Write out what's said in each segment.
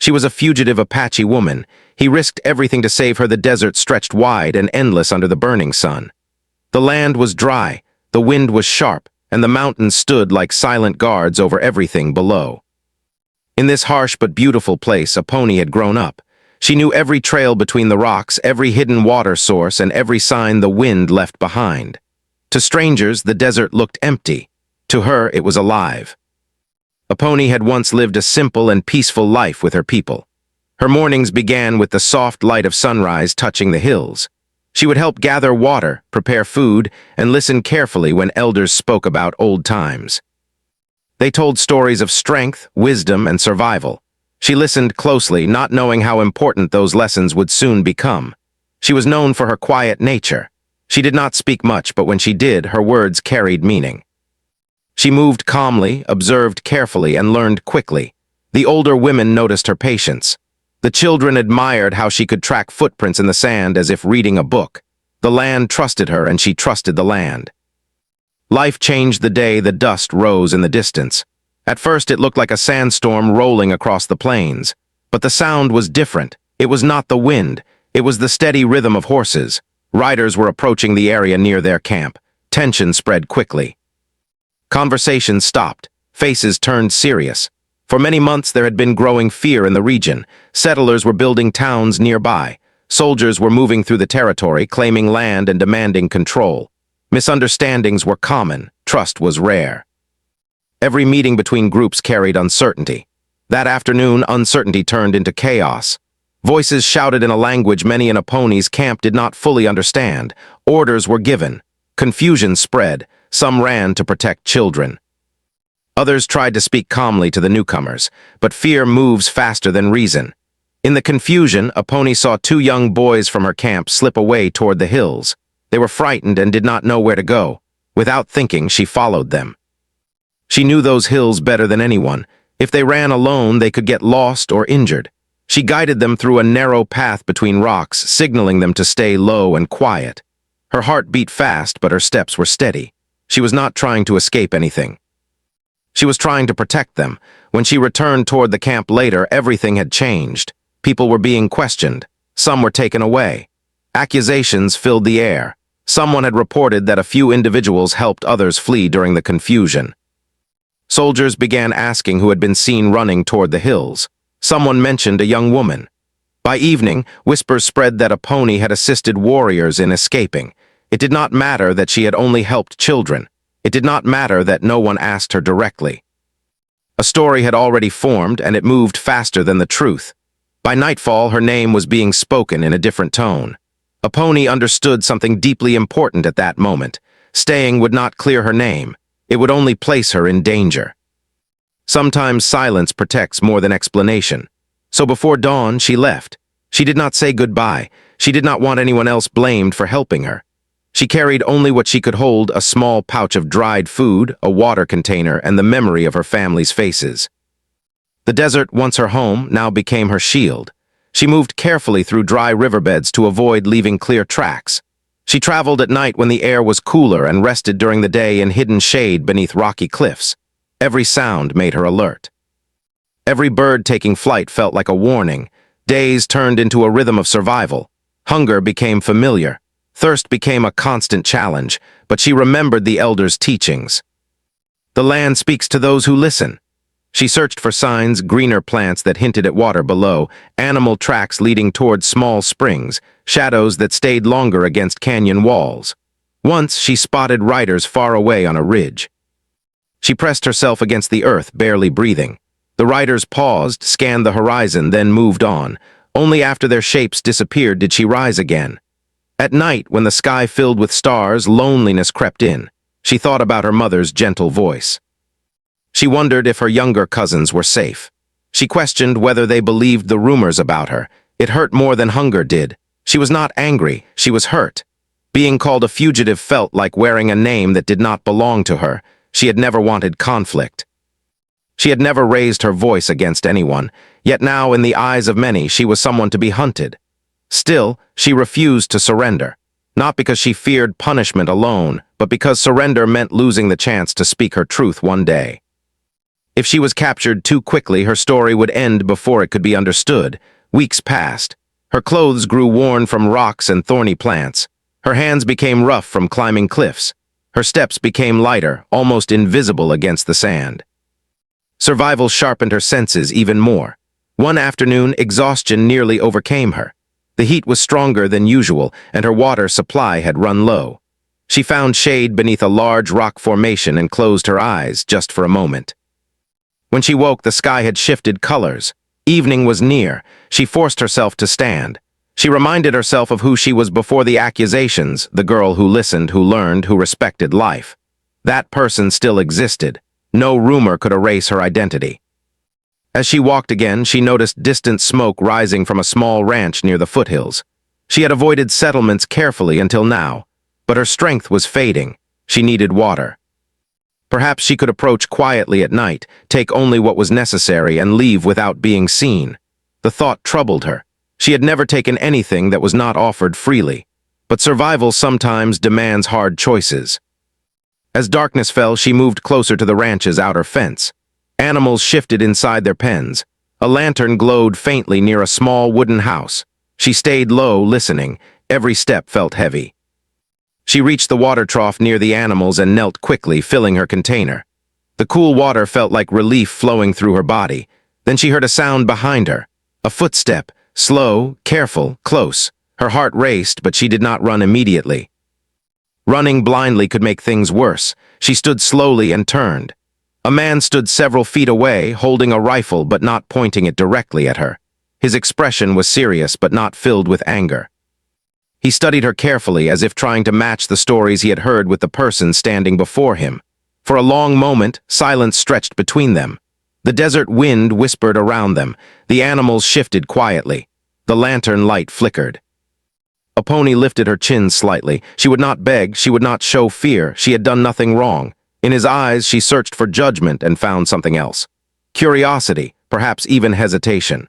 She was a fugitive Apache woman. He risked everything to save her. The desert stretched wide and endless under the burning sun. The land was dry, the wind was sharp, and the mountains stood like silent guards over everything below. In this harsh but beautiful place, a pony had grown up. She knew every trail between the rocks, every hidden water source, and every sign the wind left behind. To strangers, the desert looked empty. To her, it was alive. A pony had once lived a simple and peaceful life with her people. Her mornings began with the soft light of sunrise touching the hills. She would help gather water, prepare food, and listen carefully when elders spoke about old times. They told stories of strength, wisdom, and survival. She listened closely, not knowing how important those lessons would soon become. She was known for her quiet nature. She did not speak much, but when she did, her words carried meaning. She moved calmly, observed carefully, and learned quickly. The older women noticed her patience. The children admired how she could track footprints in the sand as if reading a book. The land trusted her, and she trusted the land. Life changed the day the dust rose in the distance. At first it looked like a sandstorm rolling across the plains. But the sound was different. It was not the wind. It was the steady rhythm of horses. Riders were approaching the area near their camp. Tension spread quickly. Conversations stopped. Faces turned serious. For many months there had been growing fear in the region. Settlers were building towns nearby. Soldiers were moving through the territory, claiming land and demanding control. Misunderstandings were common. Trust was rare. Every meeting between groups carried uncertainty. That afternoon, uncertainty turned into chaos. Voices shouted in a language many in a pony's camp did not fully understand. Orders were given. Confusion spread. Some ran to protect children. Others tried to speak calmly to the newcomers, but fear moves faster than reason. In the confusion, a pony saw two young boys from her camp slip away toward the hills. They were frightened and did not know where to go. Without thinking, she followed them. She knew those hills better than anyone. If they ran alone, they could get lost or injured. She guided them through a narrow path between rocks, signaling them to stay low and quiet. Her heart beat fast, but her steps were steady. She was not trying to escape anything. She was trying to protect them. When she returned toward the camp later, everything had changed. People were being questioned. Some were taken away. Accusations filled the air. Someone had reported that a few individuals helped others flee during the confusion. Soldiers began asking who had been seen running toward the hills. Someone mentioned a young woman. By evening, whispers spread that a pony had assisted warriors in escaping. It did not matter that she had only helped children. It did not matter that no one asked her directly. A story had already formed, and it moved faster than the truth. By nightfall, her name was being spoken in a different tone. A pony understood something deeply important at that moment. Staying would not clear her name. It would only place her in danger. Sometimes silence protects more than explanation. So before dawn, she left. She did not say goodbye. She did not want anyone else blamed for helping her. She carried only what she could hold, a small pouch of dried food, a water container, and the memory of her family's faces. The desert, once her home, now became her shield. She moved carefully through dry riverbeds to avoid leaving clear tracks. She traveled at night when the air was cooler and rested during the day in hidden shade beneath rocky cliffs. Every sound made her alert. Every bird taking flight felt like a warning. Days turned into a rhythm of survival. Hunger became familiar. Thirst became a constant challenge, but she remembered the elders' teachings. The land speaks to those who listen. She searched for signs, greener plants that hinted at water below, animal tracks leading toward small springs, shadows that stayed longer against canyon walls. Once she spotted riders far away on a ridge. She pressed herself against the earth, barely breathing. The riders paused, scanned the horizon, then moved on. Only after their shapes disappeared did she rise again. At night, when the sky filled with stars, loneliness crept in. She thought about her mother's gentle voice. She wondered if her younger cousins were safe. She questioned whether they believed the rumors about her. It hurt more than hunger did. She was not angry, she was hurt. Being called a fugitive felt like wearing a name that did not belong to her. She had never wanted conflict. She had never raised her voice against anyone, yet now in the eyes of many she was someone to be hunted. Still, she refused to surrender, not because she feared punishment alone, but because surrender meant losing the chance to speak her truth one day. If she was captured too quickly, her story would end before it could be understood. Weeks passed. Her clothes grew worn from rocks and thorny plants. Her hands became rough from climbing cliffs. Her steps became lighter, almost invisible against the sand. Survival sharpened her senses even more. One afternoon, exhaustion nearly overcame her. The heat was stronger than usual, and her water supply had run low. She found shade beneath a large rock formation and closed her eyes just for a moment. When she woke, the sky had shifted colors. Evening was near. She forced herself to stand. She reminded herself of who she was before the accusations, the girl who listened, who learned, who respected life. That person still existed. No rumor could erase her identity. As she walked again, she noticed distant smoke rising from a small ranch near the foothills. She had avoided settlements carefully until now, but her strength was fading. She needed water. Perhaps she could approach quietly at night, take only what was necessary, and leave without being seen. The thought troubled her. She had never taken anything that was not offered freely, but survival sometimes demands hard choices. As darkness fell, she moved closer to the ranch's outer fence. Animals shifted inside their pens. A lantern glowed faintly near a small wooden house. She stayed low, listening. Every step felt heavy. She reached the water trough near the animals and knelt quickly, filling her container. The cool water felt like relief flowing through her body. Then she heard a sound behind her. A footstep, slow, careful, close. Her heart raced, but she did not run immediately. Running blindly could make things worse. She stood slowly and turned. A man stood several feet away, holding a rifle but not pointing it directly at her. His expression was serious but not filled with anger. He studied her carefully, as if trying to match the stories he had heard with the person standing before him. For a long moment, silence stretched between them. The desert wind whispered around them. The animals shifted quietly. The lantern light flickered. A pony lifted her chin slightly. She would not beg, she would not show fear. She had done nothing wrong. In his eyes, she searched for judgment and found something else. Curiosity, perhaps even hesitation.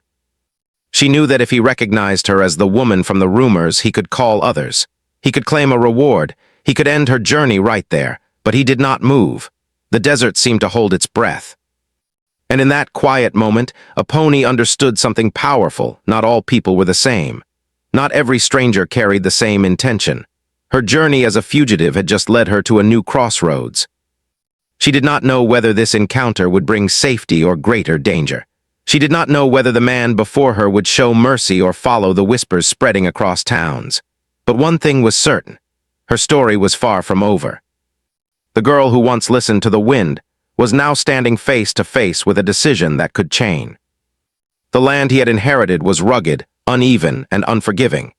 She knew that if he recognized her as the woman from the rumors, he could call others. He could claim a reward. He could end her journey right there, but he did not move. The desert seemed to hold its breath. And in that quiet moment, a pony understood something powerful. Not all people were the same. Not every stranger carried the same intention. Her journey as a fugitive had just led her to a new crossroads. She did not know whether this encounter would bring safety or greater danger. She did not know whether the man before her would show mercy or follow the whispers spreading across towns. But one thing was certain. Her story was far from over. The girl who once listened to the wind was now standing face to face with a decision that could change. The land he had inherited was rugged, uneven, and unforgiving.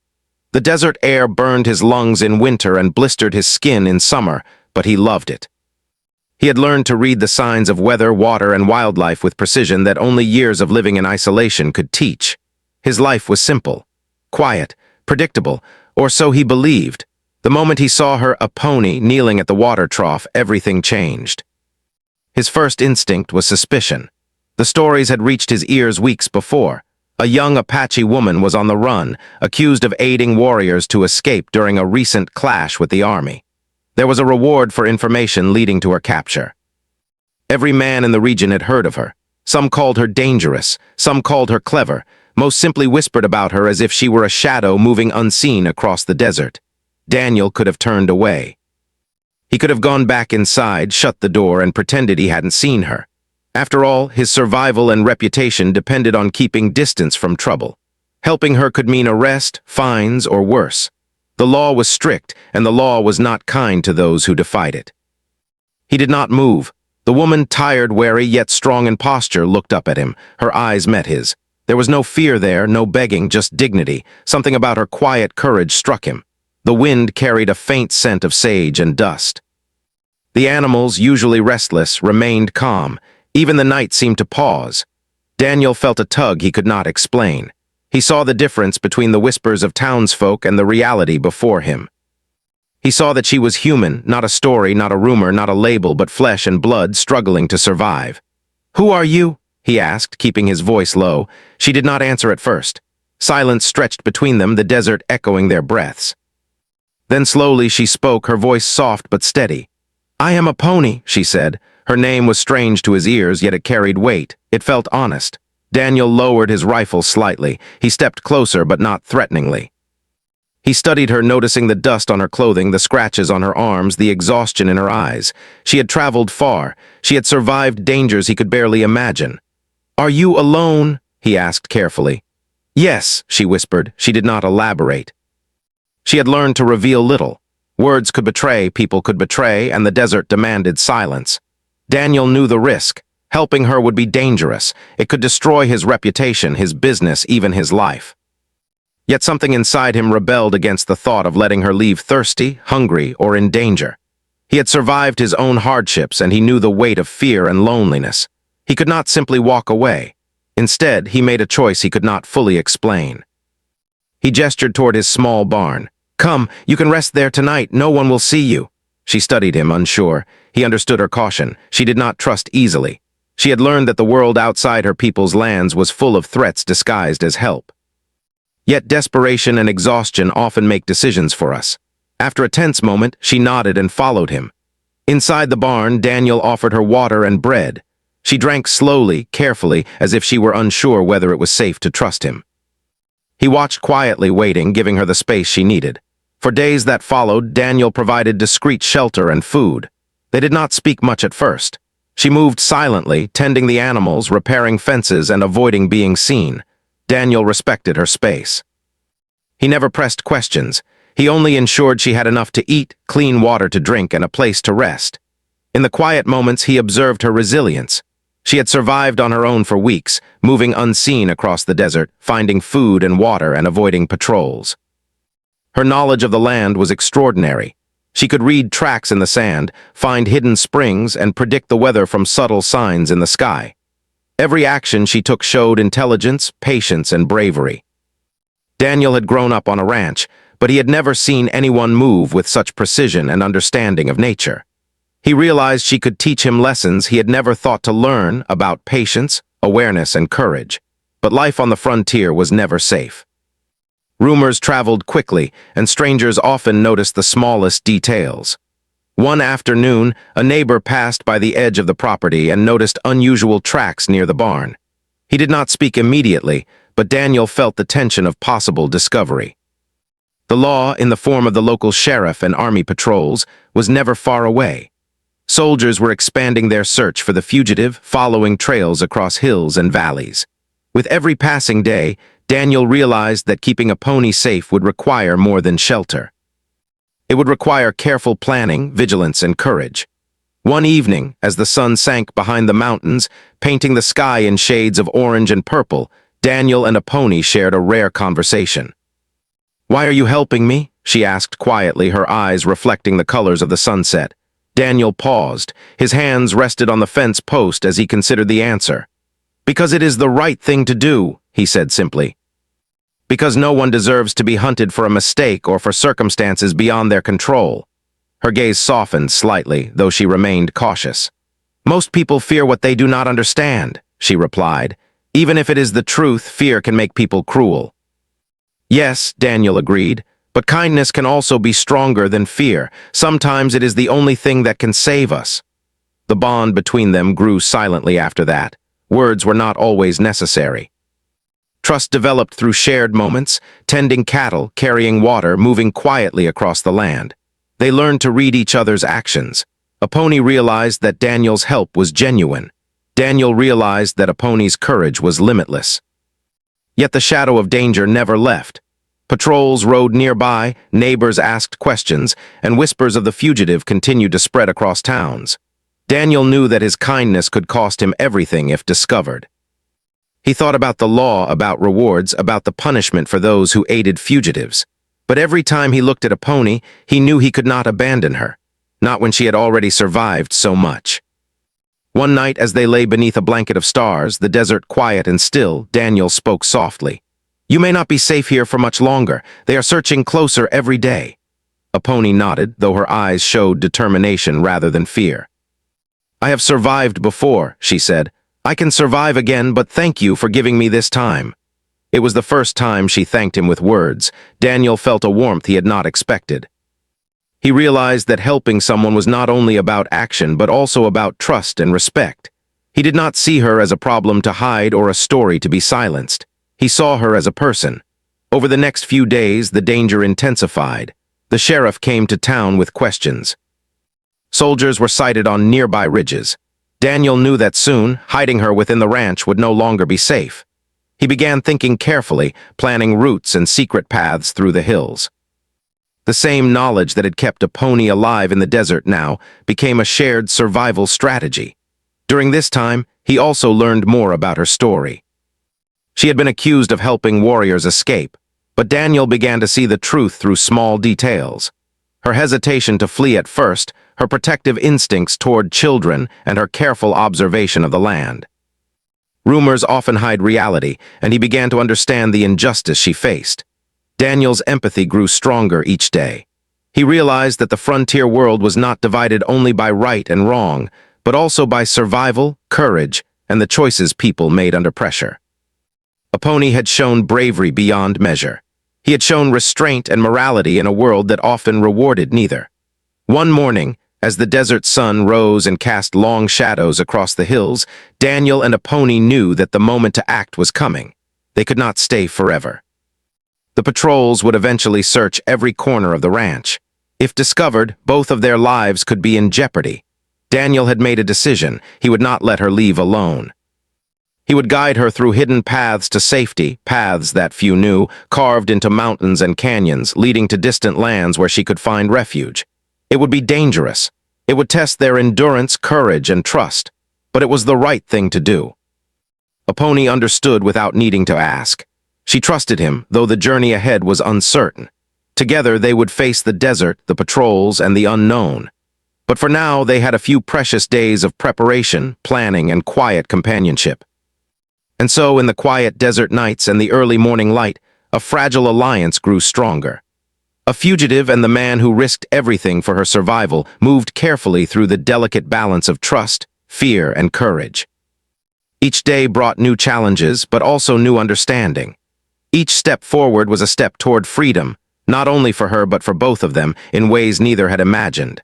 The desert air burned his lungs in winter and blistered his skin in summer, but he loved it. He had learned to read the signs of weather, water, and wildlife with precision that only years of living in isolation could teach. His life was simple, quiet, predictable, or so he believed. The moment he saw her, a pony, kneeling at the water trough, everything changed. His first instinct was suspicion. The stories had reached his ears weeks before. A young Apache woman was on the run, accused of aiding warriors to escape during a recent clash with the army. There was a reward for information leading to her capture. Every man in the region had heard of her. Some called her dangerous, some called her clever, most simply whispered about her as if she were a shadow moving unseen across the desert. Daniel could have turned away. He could have gone back inside, shut the door, and pretended he hadn't seen her. After all, his survival and reputation depended on keeping distance from trouble. Helping her could mean arrest, fines, or worse. The law was strict, and the law was not kind to those who defied it. He did not move. The woman, tired, wary, yet strong in posture, looked up at him. Her eyes met his. There was no fear there, no begging, just dignity. Something about her quiet courage struck him. The wind carried a faint scent of sage and dust. The animals, usually restless, remained calm. Even the night seemed to pause. Daniel felt a tug he could not explain. He saw the difference between the whispers of townsfolk and the reality before him. He saw that she was human, not a story, not a rumor, not a label, but flesh and blood struggling to survive. "Who are you?" he asked, keeping his voice low. She did not answer at first. Silence stretched between them, the desert echoing their breaths. Then slowly she spoke, her voice soft but steady. "I am a pony," she said. Her name was strange to his ears, yet it carried weight. It felt honest. Daniel lowered his rifle slightly. He stepped closer, but not threateningly. He studied her, noticing the dust on her clothing, the scratches on her arms, the exhaustion in her eyes. She had traveled far. She had survived dangers he could barely imagine. "Are you alone?" he asked carefully. "Yes," she whispered. She did not elaborate. She had learned to reveal little. Words could betray, people could betray, and the desert demanded silence. Daniel knew the risk. Helping her would be dangerous. It could destroy his reputation, his business, even his life. Yet something inside him rebelled against the thought of letting her leave thirsty, hungry, or in danger. He had survived his own hardships, and he knew the weight of fear and loneliness. He could not simply walk away. Instead, he made a choice he could not fully explain. He gestured toward his small barn. "Come, you can rest there tonight. No one will see you." She studied him, unsure. He understood her caution. She did not trust easily. She had learned that the world outside her people's lands was full of threats disguised as help. Yet desperation and exhaustion often make decisions for us. After a tense moment, she nodded and followed him. Inside the barn, Daniel offered her water and bread. She drank slowly, carefully, as if she were unsure whether it was safe to trust him. He watched quietly, waiting, giving her the space she needed. For days that followed, Daniel provided discreet shelter and food. They did not speak much at first. She moved silently, tending the animals, repairing fences, and avoiding being seen. Daniel respected her space. He never pressed questions. He only ensured she had enough to eat, clean water to drink, and a place to rest. In the quiet moments, he observed her resilience. She had survived on her own for weeks, moving unseen across the desert, finding food and water and avoiding patrols. Her knowledge of the land was extraordinary. She could read tracks in the sand, find hidden springs, and predict the weather from subtle signs in the sky. Every action she took showed intelligence, patience, and bravery. Daniel had grown up on a ranch, but he had never seen anyone move with such precision and understanding of nature. He realized she could teach him lessons he had never thought to learn about patience, awareness, and courage. But life on the frontier was never safe. Rumors traveled quickly, and strangers often noticed the smallest details. One afternoon, a neighbor passed by the edge of the property and noticed unusual tracks near the barn. He did not speak immediately, but Daniel felt the tension of possible discovery. The law, in the form of the local sheriff and army patrols, was never far away. Soldiers were expanding their search for the fugitive, following trails across hills and valleys. With every passing day, Daniel realized that keeping a pony safe would require more than shelter. It would require careful planning, vigilance, and courage. One evening, as the sun sank behind the mountains, painting the sky in shades of orange and purple, Daniel and a pony shared a rare conversation. "Why are you helping me?" she asked quietly, her eyes reflecting the colors of the sunset. Daniel paused. His hands rested on the fence post as he considered the answer. "Because it is the right thing to do," he said simply. "Because no one deserves to be hunted for a mistake or for circumstances beyond their control." Her gaze softened slightly, though she remained cautious. "Most people fear what they do not understand," she replied. "Even if it is the truth, fear can make people cruel." "Yes," Daniel agreed, "but kindness can also be stronger than fear. Sometimes it is the only thing that can save us." The bond between them grew silently after that. Words were not always necessary. Trust developed through shared moments, tending cattle, carrying water, moving quietly across the land. They learned to read each other's actions. A pony realized that Daniel's help was genuine. Daniel realized that a pony's courage was limitless. Yet the shadow of danger never left. Patrols rode nearby, neighbors asked questions, and whispers of the fugitive continued to spread across towns. Daniel knew that his kindness could cost him everything if discovered. He thought about the law, about rewards, about the punishment for those who aided fugitives. But every time he looked at a pony, he knew he could not abandon her, not when she had already survived so much. One night, as they lay beneath a blanket of stars, the desert quiet and still, Daniel spoke softly. "You may not be safe here for much longer. They are searching closer every day." A pony nodded, though her eyes showed determination rather than fear. "I have survived before," she said. "I can survive again, but thank you for giving me this time." It was the first time she thanked him with words. Daniel felt a warmth he had not expected. He realized that helping someone was not only about action but also about trust and respect. He did not see her as a problem to hide or a story to be silenced. He saw her as a person. Over the next few days, the danger intensified. The sheriff came to town with questions. Soldiers were sighted on nearby ridges. Daniel knew that soon, hiding her within the ranch would no longer be safe. He began thinking carefully, planning routes and secret paths through the hills. The same knowledge that had kept a pony alive in the desert now became a shared survival strategy. During this time, he also learned more about her story. She had been accused of helping warriors escape, but Daniel began to see the truth through small details. Her hesitation to flee at first, her protective instincts toward children, and her careful observation of the land. Rumors often hide reality, and he began to understand the injustice she faced. Daniel's empathy grew stronger each day. He realized that the frontier world was not divided only by right and wrong, but also by survival, courage, and the choices people made under pressure. A pony had shown bravery beyond measure. He had shown restraint and morality in a world that often rewarded neither. One morning, as the desert sun rose and cast long shadows across the hills, Daniel and a pony knew that the moment to act was coming. They could not stay forever. The patrols would eventually search every corner of the ranch. If discovered, both of their lives could be in jeopardy. Daniel had made a decision. He would not let her leave alone. He would guide her through hidden paths to safety, paths that few knew, carved into mountains and canyons, leading to distant lands where she could find refuge. It would be dangerous. It would test their endurance, courage, and trust. But it was the right thing to do. A pony understood without needing to ask. She trusted him, though the journey ahead was uncertain. Together they would face the desert, the patrols, and the unknown. But for now, they had a few precious days of preparation, planning, and quiet companionship. And so, in the quiet desert nights and the early morning light, a fragile alliance grew stronger. A fugitive and the man who risked everything for her survival moved carefully through the delicate balance of trust, fear, and courage. Each day brought new challenges, but also new understanding. Each step forward was a step toward freedom, not only for her but for both of them, in ways neither had imagined.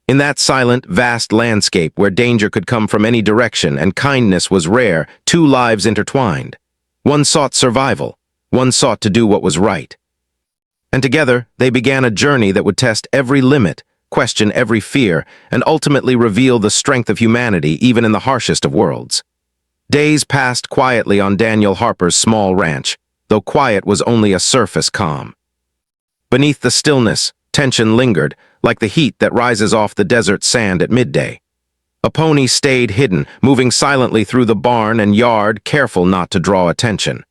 In that silent, vast landscape where danger could come from any direction and kindness was rare, two lives intertwined. One sought survival, one sought to do what was right. And together, they began a journey that would test every limit, question every fear, and ultimately reveal the strength of humanity even in the harshest of worlds. Days passed quietly on Daniel Harper's small ranch, though quiet was only a surface calm. Beneath the stillness, tension lingered, like the heat that rises off the desert sand at midday. A pony stayed hidden, moving silently through the barn and yard, careful not to draw attention.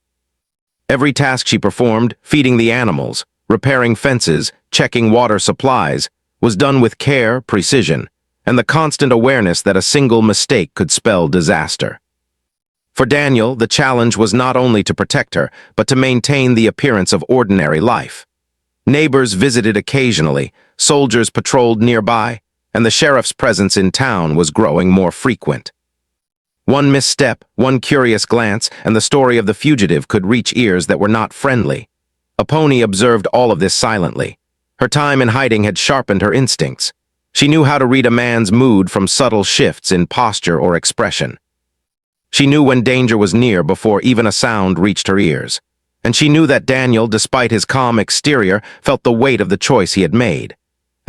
Every task she performed, feeding the animals, repairing fences, checking water supplies, was done with care, precision, and the constant awareness that a single mistake could spell disaster. For Daniel, the challenge was not only to protect her, but to maintain the appearance of ordinary life. Neighbors visited occasionally, soldiers patrolled nearby, and the sheriff's presence in town was growing more frequent. One misstep, one curious glance, and the story of the fugitive could reach ears that were not friendly. A pony observed all of this silently. Her time in hiding had sharpened her instincts. She knew how to read a man's mood from subtle shifts in posture or expression. She knew when danger was near before even a sound reached her ears. And she knew that Daniel, despite his calm exterior, felt the weight of the choice he had made.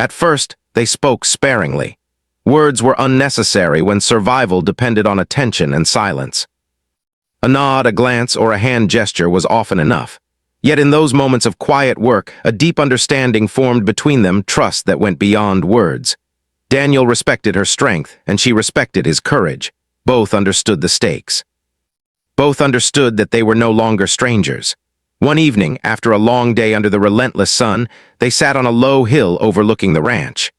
At first, they spoke sparingly. Words were unnecessary when survival depended on attention and silence. A nod, a glance, or a hand gesture was often enough. Yet in those moments of quiet work, a deep understanding formed between them, trust that went beyond words. Daniel respected her strength, and she respected his courage. Both understood the stakes. Both understood that they were no longer strangers. One evening, after a long day under the relentless sun, they sat on a low hill overlooking the ranch.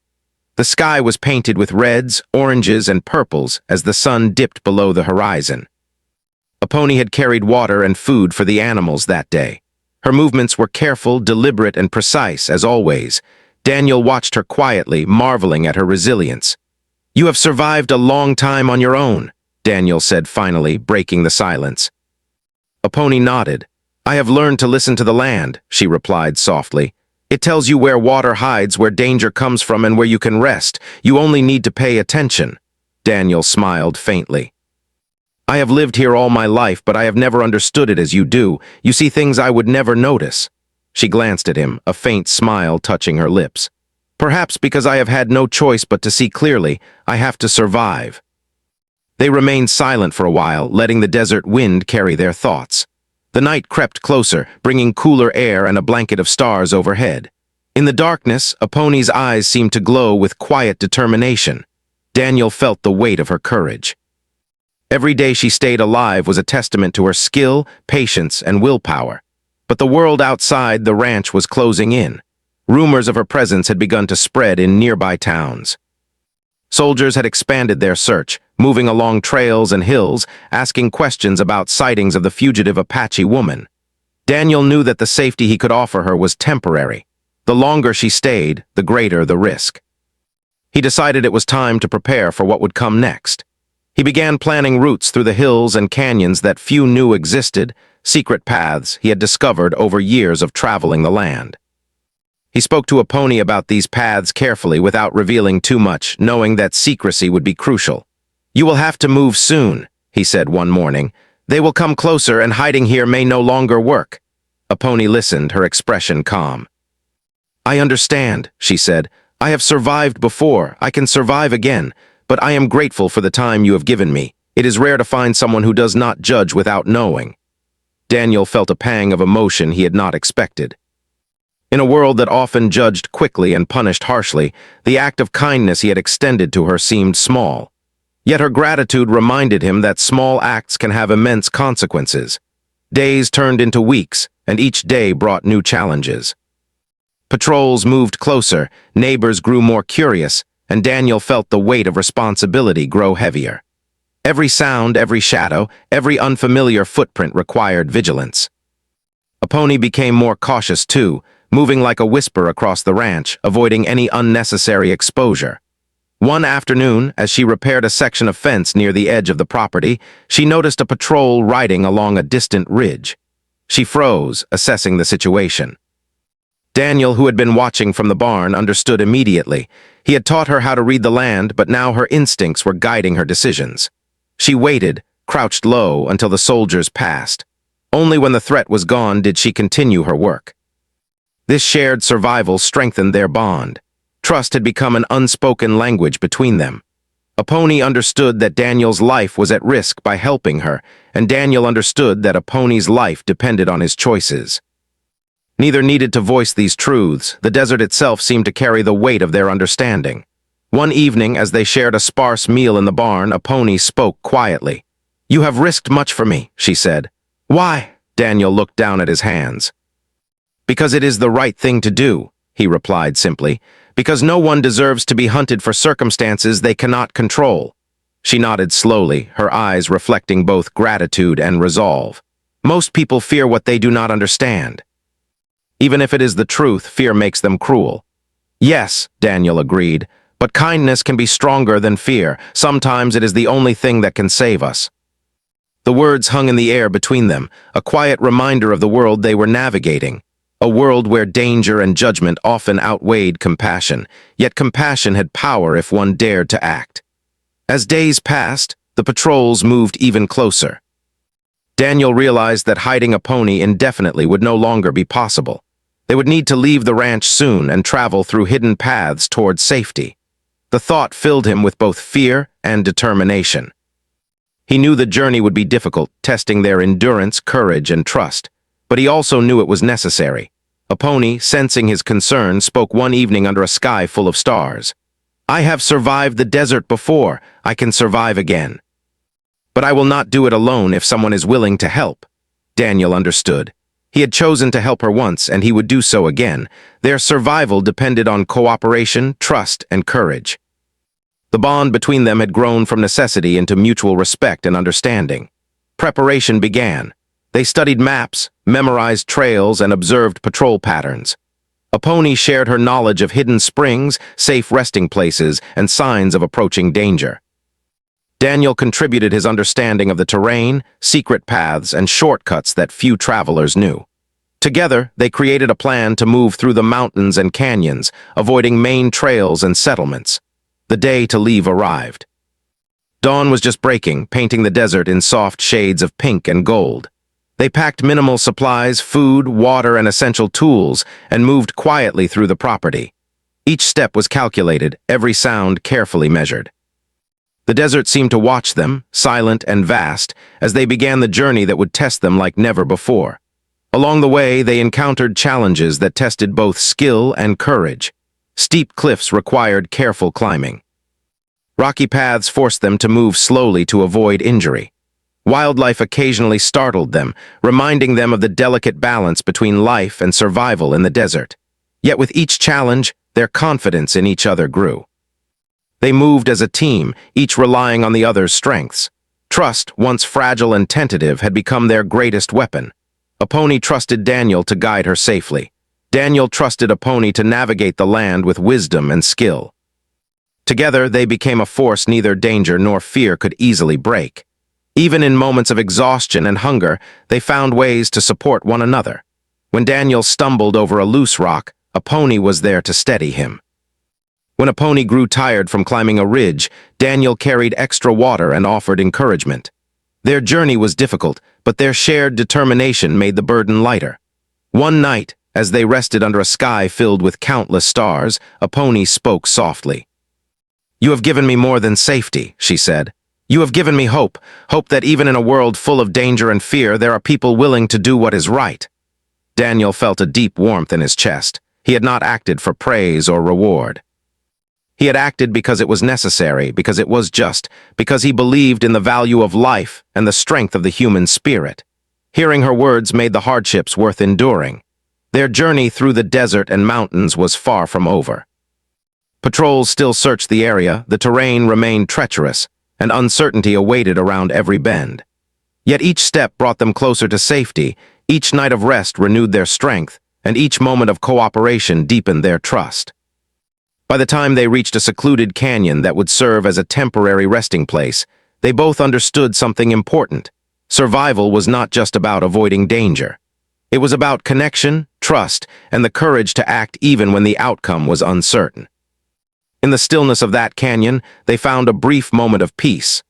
The sky was painted with reds, oranges, and purples as the sun dipped below the horizon. A pony had carried water and food for the animals that day. Her movements were careful, deliberate, and precise, as always. Daniel watched her quietly, marveling at her resilience. "You have survived a long time on your own," Daniel said finally, breaking the silence. A pony nodded. "I have learned to listen to the land," she replied softly. It tells you where water hides, where danger comes from, and where you can rest. You only need to pay attention." Daniel smiled faintly. "I have lived here all my life, but I have never understood it as you do. You see things I would never notice." She glanced at him, a faint smile touching her lips. "Perhaps because I have had no choice but to see clearly, I have to survive." They remained silent for a while, letting the desert wind carry their thoughts. The night crept closer, bringing cooler air and a blanket of stars overhead. In the darkness, Aponi's eyes seemed to glow with quiet determination. Daniel felt the weight of her courage. Every day she stayed alive was a testament to her skill, patience, and willpower. But the world outside the ranch was closing in. Rumors of her presence had begun to spread in nearby towns. Soldiers had expanded their search, moving along trails and hills, asking questions about sightings of the fugitive Apache woman. Daniel knew that the safety he could offer her was temporary. The longer she stayed, the greater the risk. He decided it was time to prepare for what would come next. He began planning routes through the hills and canyons that few knew existed, secret paths he had discovered over years of traveling the land. He spoke to Aponi about these paths carefully without revealing too much, knowing that secrecy would be crucial. "You will have to move soon," he said one morning. "They will come closer and hiding here may no longer work." Aponi listened, her expression calm. "I understand," she said. "I have survived before. I can survive again, but I am grateful for the time you have given me. It is rare to find someone who does not judge without knowing." Daniel felt a pang of emotion he had not expected. In a world that often judged quickly and punished harshly, the act of kindness he had extended to her seemed small. Yet her gratitude reminded him that small acts can have immense consequences. Days turned into weeks, and each day brought new challenges. Patrols moved closer, neighbors grew more curious, and Daniel felt the weight of responsibility grow heavier. Every sound, every shadow, every unfamiliar footprint required vigilance. Aponi became more cautious too, moving like a whisper across the ranch, avoiding any unnecessary exposure. One afternoon, as she repaired a section of fence near the edge of the property, she noticed a patrol riding along a distant ridge. She froze, assessing the situation. Daniel, who had been watching from the barn, understood immediately. He had taught her how to read the land, but now her instincts were guiding her decisions. She waited, crouched low, until the soldiers passed. Only when the threat was gone did she continue her work. This shared survival strengthened their bond. Trust had become an unspoken language between them. Aponi understood that Daniel's life was at risk by helping her, and Daniel understood that Aponi's life depended on his choices. Neither needed to voice these truths. The desert itself seemed to carry the weight of their understanding. One evening, as they shared a sparse meal in the barn, Aponi spoke quietly. "You have risked much for me," she said. "Why?" Daniel looked down at his hands. "Because it is the right thing to do," he replied simply. "Because no one deserves to be hunted for circumstances they cannot control." She nodded slowly, her eyes reflecting both gratitude and resolve. "Most people fear what they do not understand. Even if it is the truth, fear makes them cruel." "Yes," Daniel agreed, "but kindness can be stronger than fear. Sometimes it is the only thing that can save us." The words hung in the air between them, a quiet reminder of the world they were navigating. A world where danger and judgment often outweighed compassion, yet compassion had power if one dared to act. As days passed, the patrols moved even closer. Daniel realized that hiding Aponi indefinitely would no longer be possible. They would need to leave the ranch soon and travel through hidden paths towards safety. The thought filled him with both fear and determination. He knew the journey would be difficult, testing their endurance, courage, and trust, but he also knew it was necessary. Aponi, sensing his concern, spoke one evening under a sky full of stars. "I have survived the desert before. I can survive again. But I will not do it alone if someone is willing to help." Daniel understood. He had chosen to help her once, and he would do so again. Their survival depended on cooperation, trust, and courage. The bond between them had grown from necessity into mutual respect and understanding. Preparation began. They studied maps, memorized trails, and observed patrol patterns. Aponi shared her knowledge of hidden springs, safe resting places, and signs of approaching danger. Daniel contributed his understanding of the terrain, secret paths, and shortcuts that few travelers knew. Together, they created a plan to move through the mountains and canyons, avoiding main trails and settlements. The day to leave arrived. Dawn was just breaking, painting the desert in soft shades of pink and gold. They packed minimal supplies, food, water, and essential tools, and moved quietly through the property. Each step was calculated, every sound carefully measured. The desert seemed to watch them, silent and vast, as they began the journey that would test them like never before. Along the way, they encountered challenges that tested both skill and courage. Steep cliffs required careful climbing. Rocky paths forced them to move slowly to avoid injury. Wildlife occasionally startled them, reminding them of the delicate balance between life and survival in the desert. Yet with each challenge, their confidence in each other grew. They moved as a team, each relying on the other's strengths. Trust, once fragile and tentative, had become their greatest weapon. Aponi trusted Daniel to guide her safely. Daniel trusted Aponi to navigate the land with wisdom and skill. Together, they became a force neither danger nor fear could easily break. Even in moments of exhaustion and hunger, they found ways to support one another. When Daniel stumbled over a loose rock, Aponi was there to steady him. When Aponi grew tired from climbing a ridge, Daniel carried extra water and offered encouragement. Their journey was difficult, but their shared determination made the burden lighter. One night, as they rested under a sky filled with countless stars, Aponi spoke softly. "You have given me more than safety," she said. "You have given me hope, hope that even in a world full of danger and fear, there are people willing to do what is right." Daniel felt a deep warmth in his chest. He had not acted for praise or reward. He had acted because it was necessary, because it was just, because he believed in the value of life and the strength of the human spirit. Hearing her words made the hardships worth enduring. Their journey through the desert and mountains was far from over. Patrols still searched the area, the terrain remained treacherous, and uncertainty awaited around every bend. Yet each step brought them closer to safety, each night of rest renewed their strength, and each moment of cooperation deepened their trust. By the time they reached a secluded canyon that would serve as a temporary resting place, they both understood something important. Survival was not just about avoiding danger. It was about connection, trust, and the courage to act even when the outcome was uncertain. In the stillness of that canyon, they found a brief moment of peace.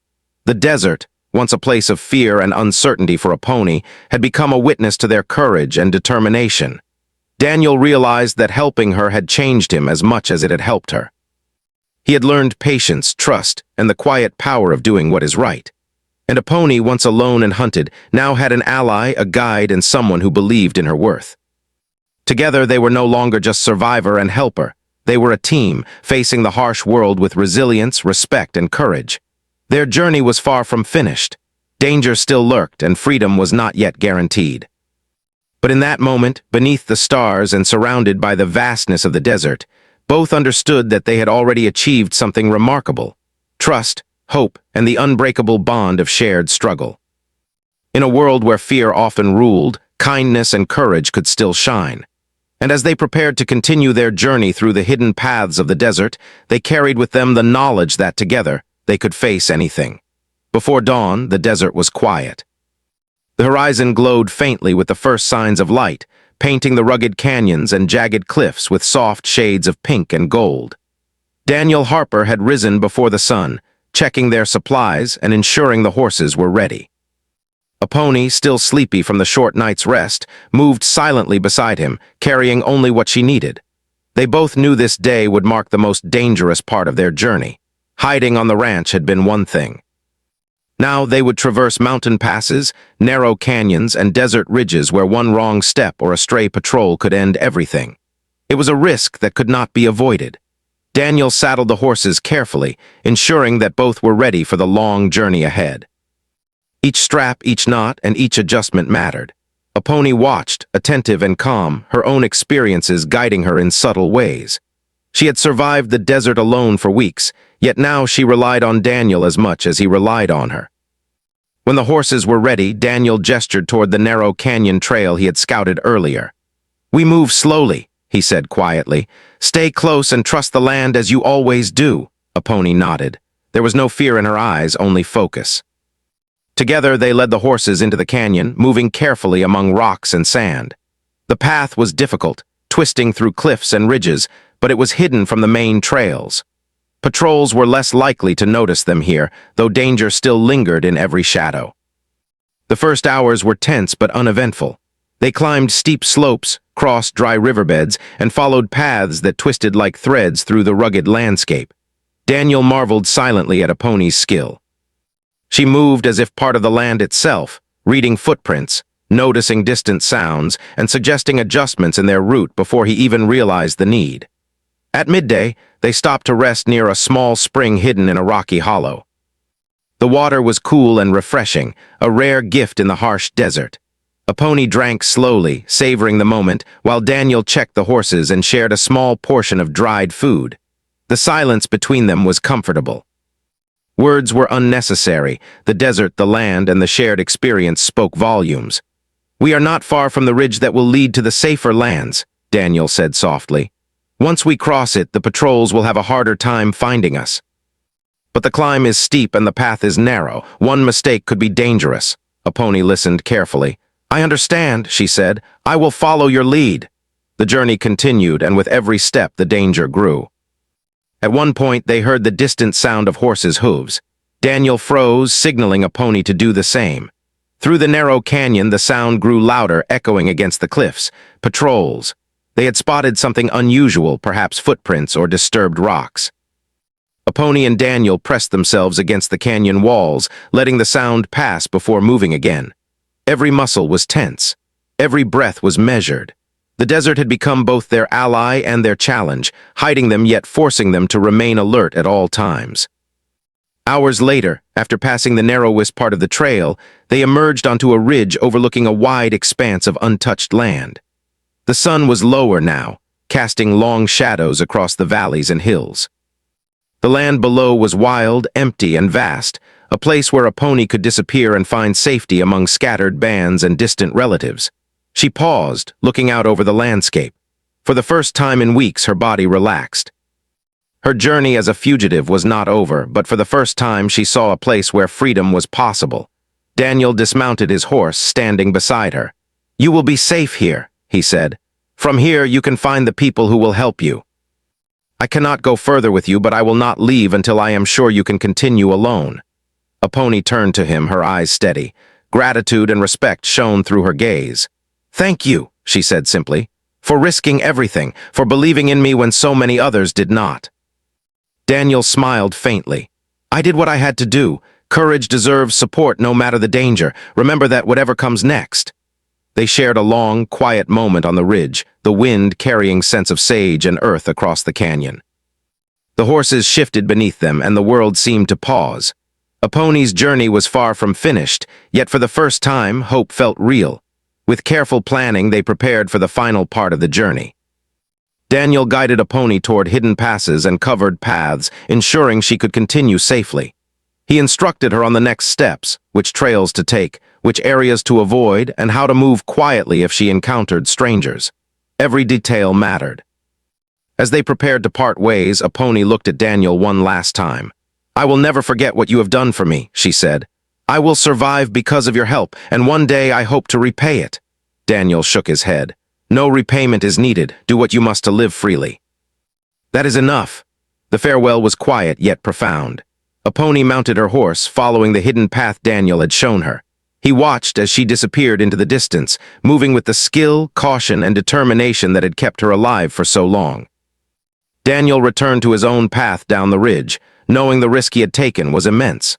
The desert, once a place of fear and uncertainty for Aponi, had become a witness to their courage and determination. Daniel realized that helping her had changed him as much as it had helped her. He had learned patience, trust, and the quiet power of doing what is right. And Aponi, once alone and hunted, now had an ally, a guide, and someone who believed in her worth. Together, they were no longer just survivor and helper. They were a team, facing the harsh world with resilience, respect, and courage. Their journey was far from finished. Danger still lurked, and freedom was not yet guaranteed. But in that moment, beneath the stars and surrounded by the vastness of the desert, both understood that they had already achieved something remarkable: trust, hope, and the unbreakable bond of shared struggle. In a world where fear often ruled, kindness and courage could still shine. And as they prepared to continue their journey through the hidden paths of the desert, they carried with them the knowledge that together they could face anything. Before dawn, the desert was quiet. The horizon glowed faintly with the first signs of light, painting the rugged canyons and jagged cliffs with soft shades of pink and gold. Daniel Harper had risen before the sun, checking their supplies and ensuring the horses were ready. Aponi, still sleepy from the short night's rest, moved silently beside him, carrying only what she needed. They both knew this day would mark the most dangerous part of their journey. Hiding on the ranch had been one thing. Now they would traverse mountain passes, narrow canyons, and desert ridges where one wrong step or a stray patrol could end everything. It was a risk that could not be avoided. Daniel saddled the horses carefully, ensuring that both were ready for the long journey ahead. Each strap, each knot, and each adjustment mattered. Aponi watched, attentive and calm, her own experiences guiding her in subtle ways. She had survived the desert alone for weeks, yet now she relied on Daniel as much as he relied on her. When the horses were ready, Daniel gestured toward the narrow canyon trail he had scouted earlier. "We move slowly," he said quietly. "Stay close and trust the land as you always do." Aponi nodded. There was no fear in her eyes, only focus. Together they led the horses into the canyon, moving carefully among rocks and sand. The The path was difficult, twisting through cliffs and ridges, but it was hidden from the main trails. Patrols were less likely to notice them here, though danger still lingered in every shadow. The first hours were tense but uneventful. They climbed steep slopes, crossed dry riverbeds, and followed paths that twisted like threads through the rugged landscape. Daniel marveled silently at a pony's skill. She moved as if part of the land itself, reading footprints, noticing distant sounds, and suggesting adjustments in their route before he even realized the need. At midday, they stopped to rest near a small spring hidden in a rocky hollow. The water was cool and refreshing, a rare gift in the harsh desert. A pony drank slowly, savoring the moment, while Daniel checked the horses and shared a small portion of dried food. The silence between them was comfortable. Words were unnecessary. The desert, the land, and the shared experience spoke volumes. "We are not far from the ridge that will lead to the safer lands," Daniel said softly. "Once we cross it, the patrols will have a harder time finding us. But the climb is steep and the path is narrow. One mistake could be dangerous." A pony listened carefully. "I understand," she said. "I will follow your lead." The journey continued, and with every step the danger grew. At one point they heard the distant sound of horses' hooves. Daniel froze, signaling a pony to do the same. Through the narrow canyon the sound grew louder, echoing against the cliffs. Patrols. They had spotted something unusual, perhaps footprints or disturbed rocks. A pony and Daniel pressed themselves against the canyon walls, letting the sound pass before moving again. Every muscle was tense. Every breath was measured. The desert had become both their ally and their challenge, hiding them yet forcing them to remain alert at all times. Hours later, after passing the narrowest part of the trail, they emerged onto a ridge overlooking a wide expanse of untouched land. The sun was lower now, casting long shadows across the valleys and hills. The land below was wild, empty, and vast, a place where a pony could disappear and find safety among scattered bands and distant relatives. She paused, looking out over the landscape. For the first time in weeks, her body relaxed. Her journey as a fugitive was not over, but for the first time she saw a place where freedom was possible. Daniel dismounted his horse, standing beside her. "You will be safe here," he said. "From here you can find the people who will help you. I cannot go further with you, but I will not leave until I am sure you can continue alone." A pony turned to him, her eyes steady. Gratitude and respect shone through her gaze. "Thank you," she said simply, "for risking everything, for believing in me when so many others did not." Daniel smiled faintly. "I did what I had to do. Courage deserves support no matter the danger. Remember that whatever comes next." They shared a long, quiet moment on the ridge, the wind carrying scents of sage and earth across the canyon. The horses shifted beneath them, and the world seemed to pause. A pony's journey was far from finished, yet for the first time, hope felt real. With careful planning, they prepared for the final part of the journey. Daniel guided a pony toward hidden passes and covered paths, ensuring she could continue safely. He instructed her on the next steps, which trails to take, which areas to avoid, and how to move quietly if she encountered strangers. Every detail mattered. As they prepared to part ways, a pony looked at Daniel one last time. "I will never forget what you have done for me," she said. "I will survive because of your help, and one day I hope to repay it." Daniel shook his head. "No repayment is needed. Do what you must to live freely." "That is enough." The farewell was quiet yet profound. A pony mounted her horse, following the hidden path Daniel had shown her. He watched as she disappeared into the distance, moving with the skill, caution, and determination that had kept her alive for so long. Daniel returned to his own path down the ridge, knowing the risk he had taken was immense.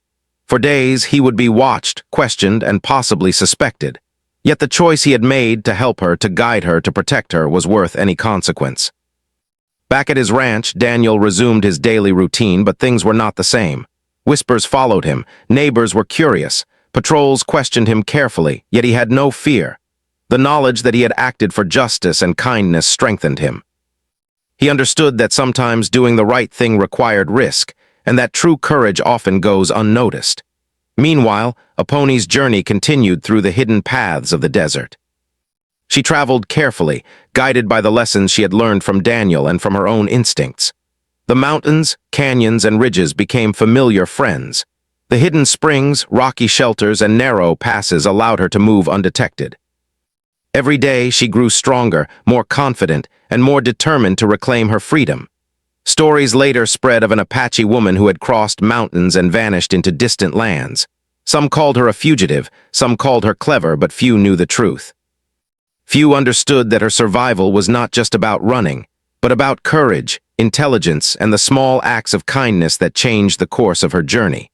For days, he would be watched, questioned, and possibly suspected. Yet the choice he had made to help her, to guide her, to protect her was worth any consequence. Back at his ranch, Daniel resumed his daily routine, but things were not the same. Whispers followed him, neighbors were curious, patrols questioned him carefully, yet he had no fear. The knowledge that he had acted for justice and kindness strengthened him. He understood that sometimes doing the right thing required risk, and that true courage often goes unnoticed. Meanwhile, a pony's journey continued through the hidden paths of the desert. She traveled carefully, guided by the lessons she had learned from Daniel and from her own instincts. The mountains, canyons, and ridges became familiar friends. The hidden springs, rocky shelters, and narrow passes allowed her to move undetected. Every day she grew stronger, more confident, and more determined to reclaim her freedom. Stories later spread of an Apache woman who had crossed mountains and vanished into distant lands. Some called her a fugitive, some called her clever, but few knew the truth. Few understood that her survival was not just about running, but about courage, intelligence, and the small acts of kindness that changed the course of her journey.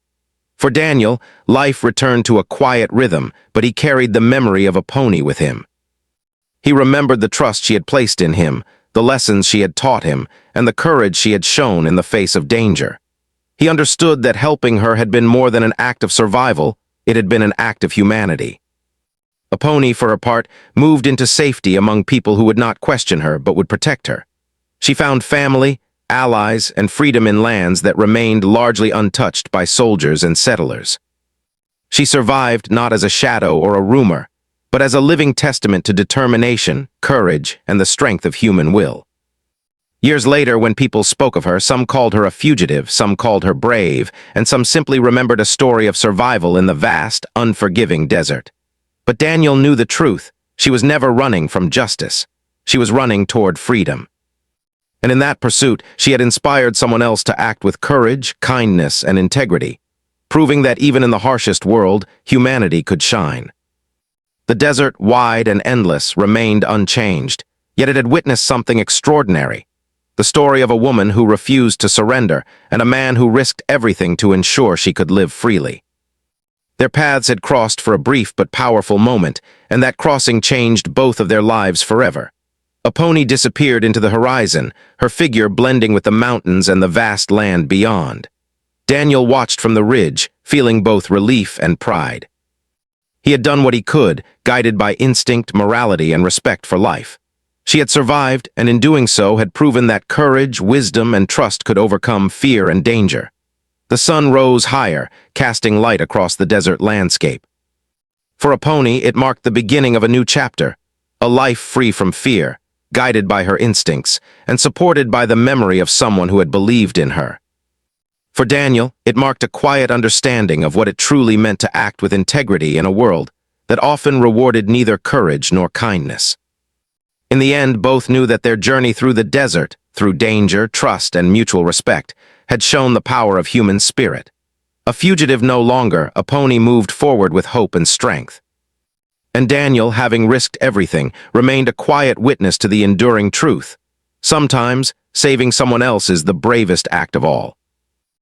For Daniel, life returned to a quiet rhythm, but he carried the memory of a pony with him. He remembered the trust she had placed in him, the lessons she had taught him, and the courage she had shown in the face of danger. He understood that helping her had been more than an act of survival, it had been an act of humanity. A pony, for her part, moved into safety among people who would not question her but would protect her. She found family, allies, and freedom in lands that remained largely untouched by soldiers and settlers. She survived not as a shadow or a rumor, but as a living testament to determination, courage, and the strength of human will. Years later, when people spoke of her, some called her a fugitive, some called her brave, and some simply remembered a story of survival in the vast, unforgiving desert. But Daniel knew the truth. She was never running from justice. She was running toward freedom. And in that pursuit, she had inspired someone else to act with courage, kindness, and integrity, proving that even in the harshest world, humanity could shine. The desert, wide and endless, remained unchanged, yet it had witnessed something extraordinary. The story of a woman who refused to surrender, and a man who risked everything to ensure she could live freely. Their paths had crossed for a brief but powerful moment, and that crossing changed both of their lives forever. A pony disappeared into the horizon, her figure blending with the mountains and the vast land beyond. Daniel watched from the ridge, feeling both relief and pride. He had done what he could, guided by instinct, morality, and respect for life. She had survived, and in doing so had proven that courage, wisdom, and trust could overcome fear and danger. The sun rose higher, casting light across the desert landscape. For a pony, it marked the beginning of a new chapter, a life free from fear, guided by her instincts, and supported by the memory of someone who had believed in her. For Daniel, it marked a quiet understanding of what it truly meant to act with integrity in a world that often rewarded neither courage nor kindness. In the end, both knew that their journey through the desert, through danger, trust, and mutual respect, had shown the power of human spirit. A fugitive no longer, a pony moved forward with hope and strength. And Daniel, having risked everything, remained a quiet witness to the enduring truth. Sometimes, saving someone else is the bravest act of all.